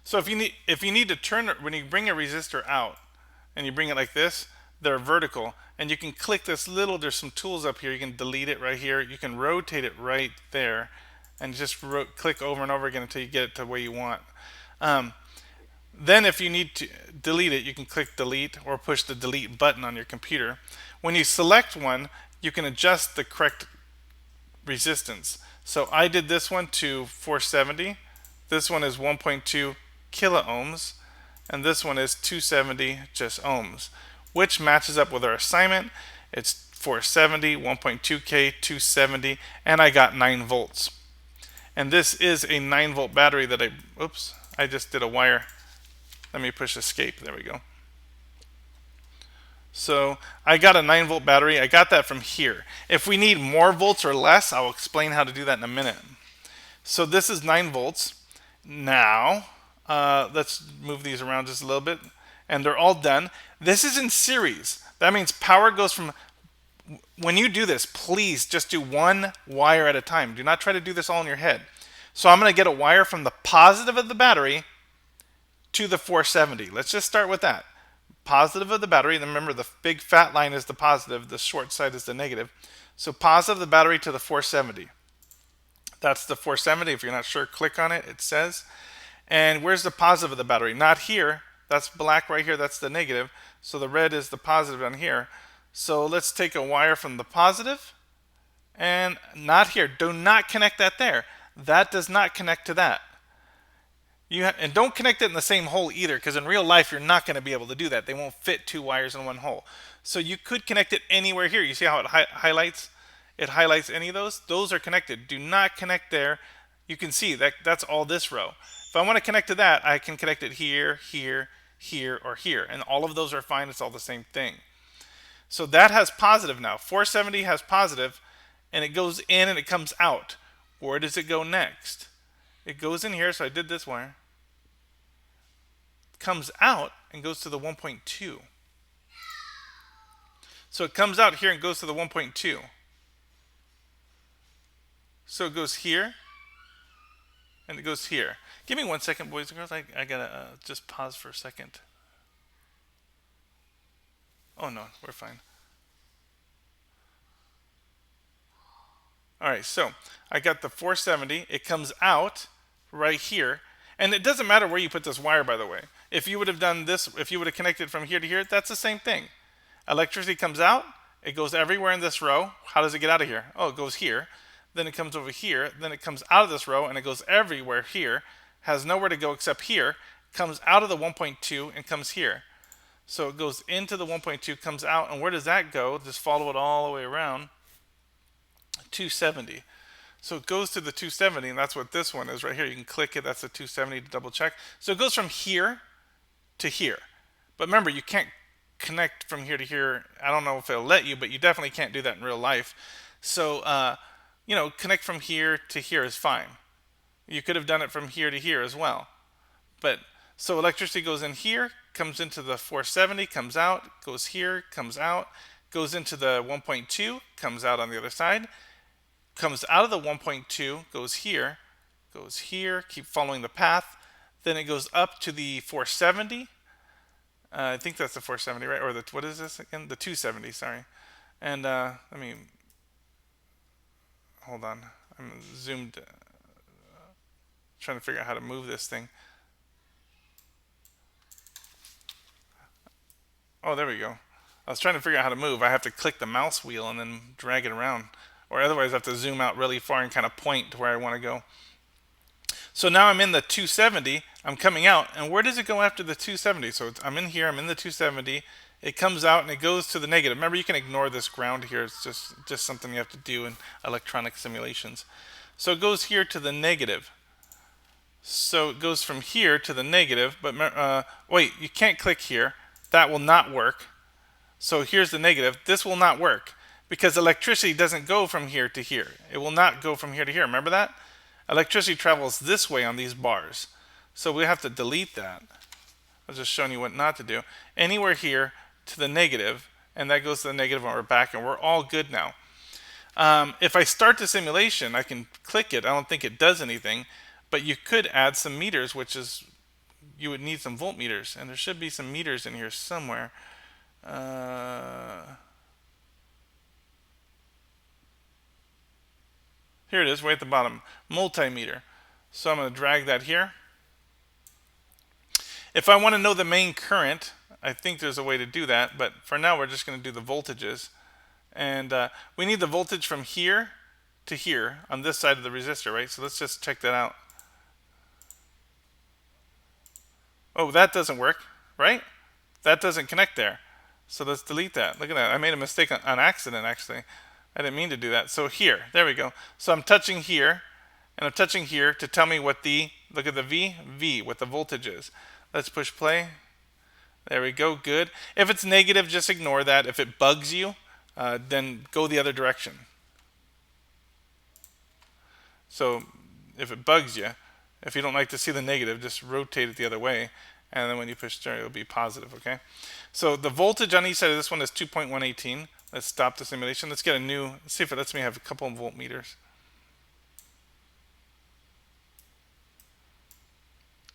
So if you need to turn it when you bring a resistor out and you bring it like this, they're vertical, and you can click this little. There's some tools up here. You can delete it right here. You can rotate it right there, and just click over and over again until you get it to where you want. Um, then if you need to delete it, you can click delete or push the delete button on your computer. When you select one, you can adjust the correct resistance. So I did this one to 470. This one is 1.2 kilo ohms, and this one is 270 just ohms, which matches up with our assignment. It's 470, 1.2K, 270, and I got 9 volts. And this is a 9 volt battery that I just did a wire. Let me push escape. There we go. So I got a 9 volt battery. I got that from here. If we need more volts or less, I'll explain how to do that in a minute. So this is 9 volts. Now, let's move these around just a little bit. And they're all done. This is in series. That means power goes from, when you do this, please just do one wire at a time. Do not try to do this all in your head. So I'm going to get a wire from the positive of the battery to the 470. Let's just start with that. Positive of the battery, and remember the big fat line is the positive, the short side is the negative. So positive of the battery to the 470. That's the 470. If you're not sure, click on it. It says. And where's the positive of the battery? Not here. That's black right here. That's the negative. So the red is the positive down here. So let's take a wire from the positive, and not here. Do not connect that there. That does not connect to that. And don't connect it in the same hole either, because in real life you're not going to be able to do that. They won't fit 2 wires in one hole. So you could connect it anywhere here. You see how it highlights? It highlights any of those. Those are connected. Do not connect there. You can see that that's all this row. If I want to connect to that, I can connect it here, here, here, or here. And all of those are fine. It's all the same thing. So that has positive now. 470 has positive, and it goes in and it comes out. Where does it go next? It goes in here, so I did this wire. Comes out and goes to the 1.2. So it comes out here and goes to the 1.2. So it goes here and it goes here. Give me 1 second, boys and girls. I gotta just pause for a second. Oh no, we're fine. Alright, so I got the 470. It comes out right here. And it doesn't matter where you put this wire, by the way. If you would have done this, if you would have connected from here to here, that's the same thing. Electricity comes out, it goes everywhere in this row. How does it get out of here? Oh, it goes here. Then it comes over here. Then it comes out of this row, and it goes everywhere here. Has nowhere to go except here. Comes out of the 1.2 and comes here. So it goes into the 1.2, comes out, and where does that go? Just follow it all the way around. 270. So it goes to the 270, and that's what this one is right here. You can click it. That's the 270 to double check. So it goes from here to here. But remember, you can't connect from here to here. I don't know if it'll let you, but you definitely can't do that in real life. So, connect from here to here is fine. You could have done it from here to here as well. But so electricity goes in here, comes into the 470, comes out, goes here, comes out, goes into the 1.2, comes out on the other side. Comes out of the 1.2, goes here, keep following the path. Then it goes up to the 470. I think that's the 470, right? Or what is this again? The 270, sorry. And let me, hold on. I'm zoomed, trying to figure out how to move this thing. Oh, there we go. I was trying to figure out how to move. I have to click the mouse wheel and then drag it around. Or otherwise I have to zoom out really far and kind of point to where I want to go. So now I'm in the 270. I'm coming out. And where does it go after the 270? So I'm in here. I'm in the 270. It comes out and it goes to the negative. Remember, you can ignore this ground here. It's just something you have to do in electronic simulations. So it goes here to the negative. So it goes from here to the negative. But wait, you can't click here. That will not work. So here's the negative. This will not work, because electricity doesn't go from here to here. It will not go from here to here. Remember that? Electricity travels this way on these bars. So we have to delete that. I was just showing you what not to do. Anywhere here to the negative, and that goes to the negative, and we're back, and we're all good now. If I start the simulation, I can click it. I don't think it does anything, but you could add some meters, which is you would need some voltmeters, and there should be some meters in here somewhere. Here it is, way at the bottom, multimeter. So I'm going to drag that here. If I want to know the main current, I think there's a way to do that, but for now we're just going to do the voltages. And we need the voltage from here to here on this side of the resistor, right? So let's just check that out. Oh, that doesn't work, right? That doesn't connect there. So let's delete that. Look at that. I made a mistake on accident, actually. I didn't mean to do that. So here, there we go. So I'm touching here, and I'm touching here to tell me what the, look at the V, what the voltage is. Let's push play. There we go, good. If it's negative, just ignore that. If it bugs you, then go the other direction. So if it bugs you, if you don't like to see the negative, just rotate it the other way. And then when you push start, it'll be positive, okay? So the voltage on each side of this one is 2.118. Let's stop the simulation. Let's get a new, let's see if it lets me have a couple of voltmeters.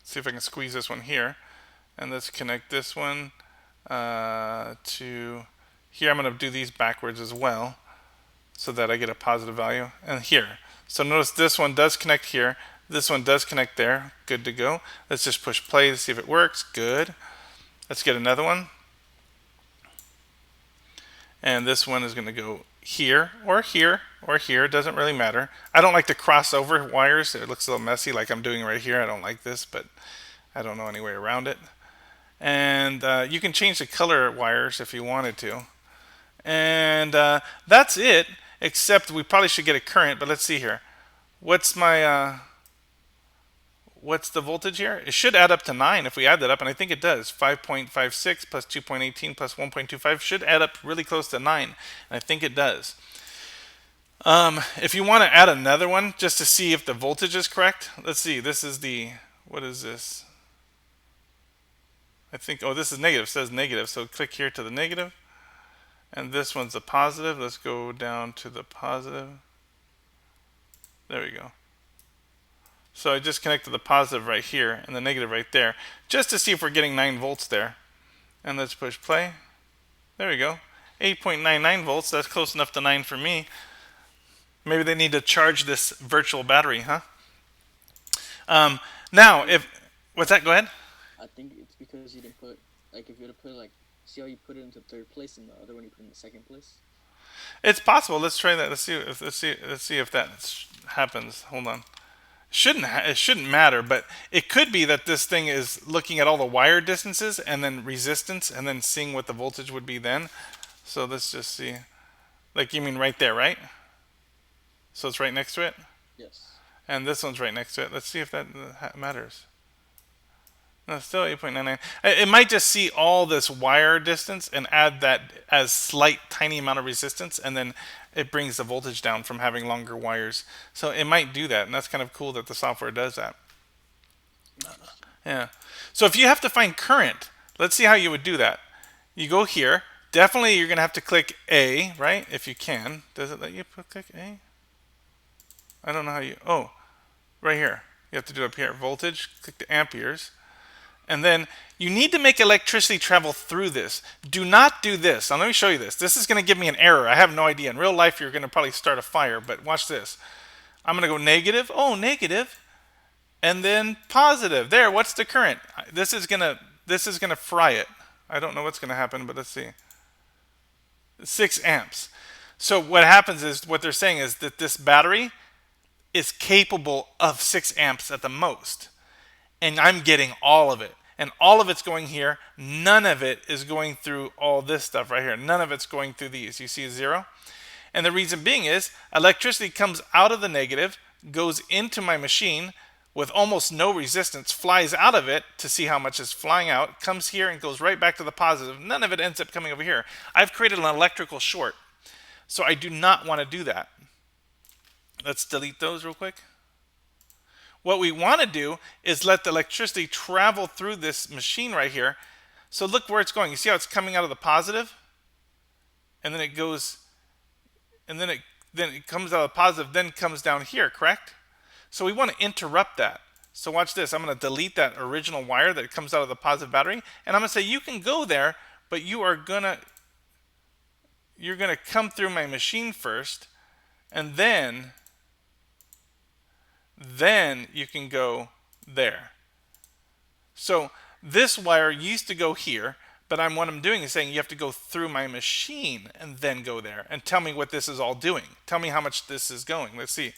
See if I can squeeze this one here. And let's connect this one to here. I'm going to do these backwards as well so that I get a positive value. And here. So notice this one does connect here. This one does connect there. Good to go. Let's just push play to see if it works. Good. Let's get another one. And this one is going to go here or here or here. It doesn't really matter. I don't like to cross over wires. It looks a little messy like I'm doing right here. I don't like this, but I don't know any way around it. And you can change the color wires if you wanted to. And that's it, except we probably should get a current, but let's see here. What's my what's the voltage here? It should add up to 9 if we add that up, and I think it does. 5.56 plus 2.18 plus 1.25 should add up really close to 9, and I think it does. If you want to add another one just to see if the voltage is correct, let's see. This is the, what is this? I think, oh, this is negative. It says negative, so click here to the negative. And this one's a positive. Let's go down to the positive. There we go. So I just connected the positive right here and the negative right there, just to see if we're getting 9 volts there. And let's push play. There we go. 8.99 volts. That's close enough to 9 for me. Maybe they need to charge this virtual battery, huh? Now, if, what's that? Go ahead. I think it's because you didn't put, like, if you were to put, like, see how you put it into third place and the other one you put in the second place? It's possible. Let's try that. Let's see if that happens. Hold on. It shouldn't matter, but it could be that this thing is looking at all the wire distances and then resistance and then seeing what the voltage would be then. So let's just see. Like, you mean right there, right? So it's right next to it? Yes. And this one's right next to it. Let's see if that matters. No, still 8.99. It might just see all this wire distance and add that as slight, tiny amount of resistance, and then it brings the voltage down from having longer wires. So it might do that, and that's kind of cool that the software does that. Yeah. So if you have to find current, let's see how you would do that. You go here. Definitely you're going to have to click A, right? If you can. Does it let you click A? I don't know how you... Oh, right here. You have to do it up here. Voltage. Click the amperes. And then you need to make electricity travel through this. Do not do this. Now let me show you this. This is going to give me an error. I have no idea. In real life, you're going to probably start a fire, but watch this. I'm going to go negative. Oh, negative. And then positive. There, what's the current? This is going to fry it. I don't know what's going to happen, but let's see. 6 amps. So what happens is, what they're saying is that this battery is capable of 6 amps at the most. And I'm getting all of it. And all of it's going here. None of it is going through all this stuff right here. None of it's going through these. You see a 0? And the reason being is electricity comes out of the negative, goes into my machine with almost no resistance, flies out of it to see how much is flying out, comes here and goes right back to the positive. None of it ends up coming over here. I've created an electrical short. So I do not want to do that. Let's delete those real quick. What we want to do is let the electricity travel through this machine right here. So look where it's going. You see how it's coming out of the positive? And then it goes, and then it comes out of the positive, then comes down here, correct? So we want to interrupt that. So watch this. I'm going to delete that original wire that comes out of the positive battery, and I'm going to say you can go there, but you're going to come through my machine first, and then you can go there. So this wire used to go here, but what I'm doing is saying you have to go through my machine and then go there, and tell me what this is all doing. Tell me how much this is going. Let's see.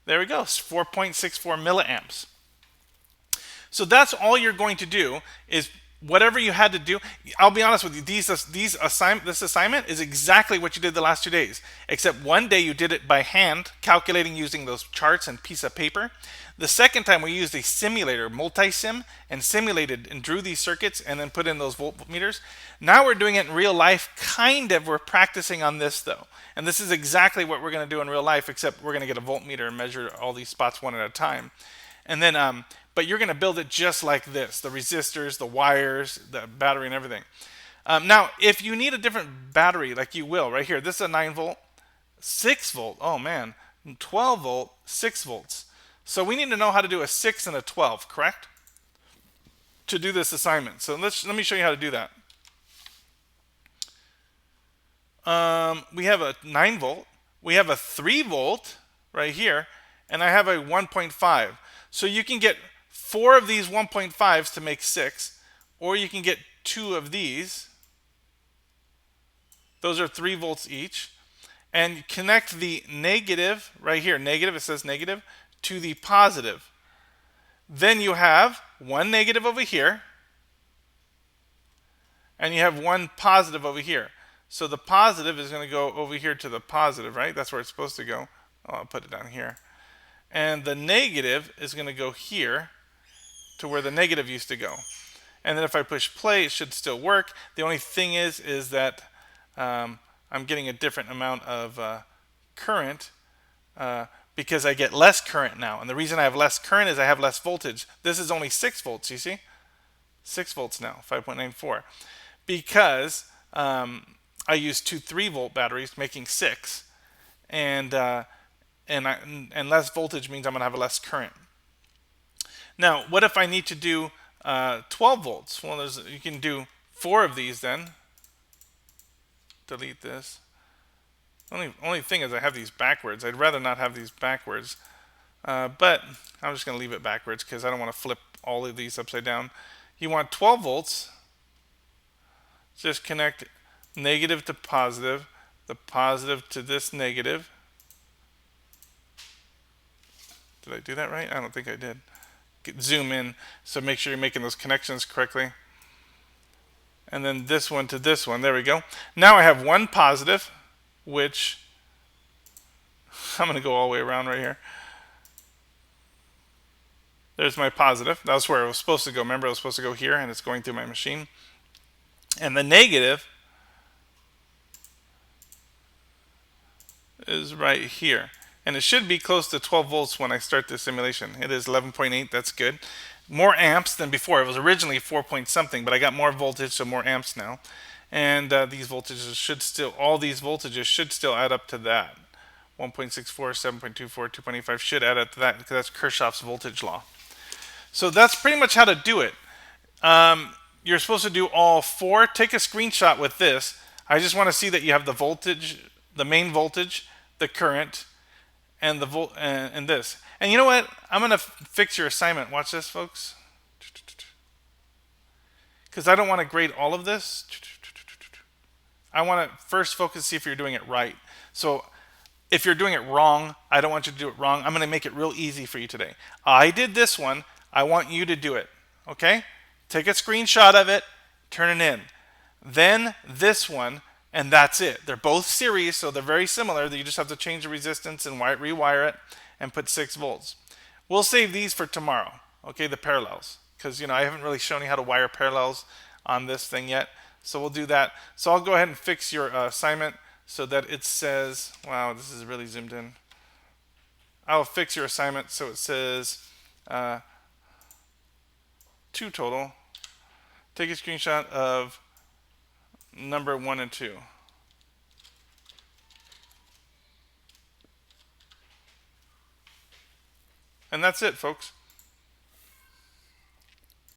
There we go. It's 4.64 milliamps. So that's all you're going to do is whatever you had to do. I'll be honest with you. This assignment is exactly what you did the last 2 days, except one day you did it by hand, calculating using those charts and piece of paper. The second time we used a simulator, multi-sim, and simulated and drew these circuits and then put in those voltmeters. Now we're doing it in real life, kind of. We're practicing on this though. And this is exactly what we're going to do in real life, except we're going to get a voltmeter and measure all these spots one at a time. And then, but you're going to build it just like this: the resistors, the wires, the battery, and everything. Now, if you need a different battery, like you will right here, this is a 9 volt, 6 volt. Oh man, 12 volt, 6 volts. So we need to know how to do a 6 and a 12, correct? To do this assignment. So let me show you how to do that. We have a 9 volt, we have a 3 volt right here, and I have a 1.5. So you can get 4 of these 1.5s to make 6, or you can get 2 of these. Those are 3 volts each. And connect the negative right here, negative, it says negative, to the positive. Then you have one negative over here, and you have one positive over here. So the positive is going to go over here to the positive, right? That's where it's supposed to go. Oh, I'll put it down here. And the negative is going to go here to where the negative used to go. And then if I push play, it should still work. The only thing is that I'm getting a different amount of current because I get less current now. And the reason I have less current is I have less voltage. This is only 6 volts, you see? 6 volts now, 5.94. Because I use 2 3-volt batteries, making 6. And less voltage means I'm going to have less current. Now, what if I need to do 12 volts? Well, you can do 4 of these then. Delete this. Only thing is I have these backwards. I'd rather not have these backwards. But I'm just going to leave it backwards because I don't want to flip all of these upside down. You want 12 volts. Just connect negative to positive, the positive to this negative. Did I do that right? I don't think I did. Zoom in, so make sure you're making those connections correctly. And then this one to this one. There we go. Now I have one positive, which I'm going to go all the way around right here. There's my positive. That was where it was supposed to go. Remember, it was supposed to go here, and it's going through my machine. And the negative is right here. And it should be close to 12 volts when I start the simulation. It is 11.8. That's good. More amps than before. It was originally 4 point something, but I got more voltage, so more amps now. And these voltages should still, all these voltages should still add up to that. 1.64, 7.24, 2.85 should add up to that because that's Kirchhoff's voltage law. So that's pretty much how to do it. You're supposed to do all 4. Take a screenshot with this. I just want to see that you have the voltage, the main voltage, the current, and the and this. And you know what? I'm going to fix your assignment. Watch this, folks. Because I don't want to grade all of this. I want to first focus, see if you're doing it right. So if you're doing it wrong, I don't want you to do it wrong. I'm going to make it real easy for you today. I did this one. I want you to do it. Okay? Take a screenshot of it. Turn it in. Then this one. And that's it. They're both series, so they're very similar. You just have to change the resistance and rewire it and put 6 volts. We'll save these for tomorrow, okay, the parallels. Because, I haven't really shown you how to wire parallels on this thing yet. So we'll do that. So I'll go ahead and fix your assignment so that it says, wow, this is really zoomed in. I'll fix your assignment so it says 2 total. Take a screenshot of number 1 and 2. And that's it, folks.